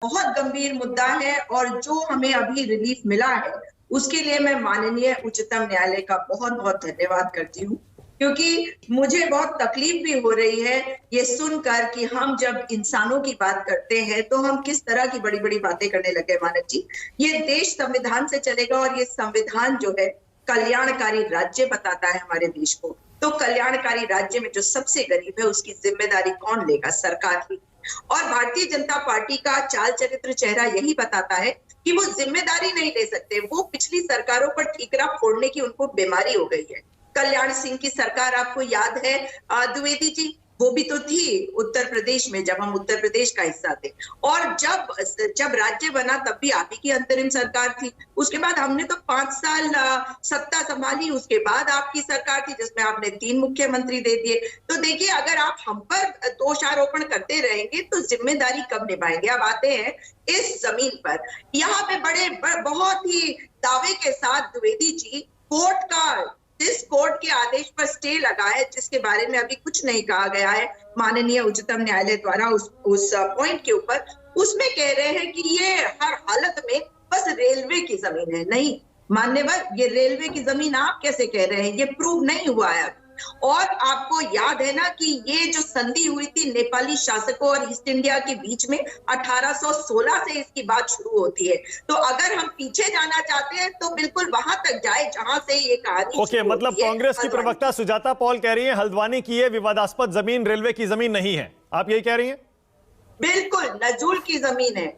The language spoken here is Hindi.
बहुत गंभीर मुद्दा है और जो हमें अभी रिलीफ मिला है उसके लिए मैं माननीय उच्चतम न्यायालय का बहुत बहुत धन्यवाद करती हूँ, क्योंकि मुझे बहुत तकलीफ भी हो रही है ये सुनकर कि हम जब इंसानों की बात करते हैं तो हम किस तरह की बड़ी बड़ी बातें करने लगे। मानव जी, ये देश संविधान से चलेगा और ये संविधान जो है कल्याणकारी राज्य बताता है हमारे देश को। तो कल्याणकारी राज्य में जो सबसे गरीब है उसकी जिम्मेदारी कौन लेगा? सरकार ही। और भारतीय जनता पार्टी का चाल चरित्र चेहरा यही बताता है कि वो जिम्मेदारी नहीं ले सकते। वो पिछली सरकारों पर ठीकरा फोड़ने की उनको बीमारी हो गई है। कल्याण सिंह की सरकार आपको याद है द्विवेदी जी, वो भी तो थी उत्तर प्रदेश में जब हम उत्तर प्रदेश का हिस्सा थे, और जब राज्य बना तब भी आप ही की अंतरिम सरकार थी। उसके बाद हमने तो 5 साल सत्ता संभाली, उसके बाद आपकी सरकार थी जिसमें आपने 3 मुख्यमंत्री दे दिए। तो देखिए, अगर आप हम पर दोषारोपण करते रहेंगे तो जिम्मेदारी कब निभाएंगे? अब आते हैं इस जमीन पर, यहाँ पे बहुत ही दावे के साथ द्विवेदी जी इस कोर्ट के आदेश पर स्टे लगा है, जिसके बारे में अभी कुछ नहीं कहा गया है माननीय उच्चतम न्यायालय द्वारा उस पॉइंट के ऊपर। उसमें कह रहे हैं कि ये हर हालत में बस रेलवे की जमीन है। नहीं मान्यवर, ये रेलवे की जमीन आप कैसे कह रहे हैं? ये प्रूव नहीं हुआ है। और आपको याद है ना कि ये जो संधि हुई थी नेपाली शासकों और ईस्ट इंडिया के बीच में 1816 से इसकी बात शुरू होती है। तो अगर हम पीछे जाना चाहते हैं तो बिल्कुल वहां तक जाए जहां से ये कहानी ओके, मतलब कांग्रेस की प्रवक्ता सुजाता पॉल कह रही है हल्द्वानी की ये विवादास्पद जमीन रेलवे की जमीन नहीं है, आप यही कह रही हैं? बिल्कुल नजूल की जमीन है।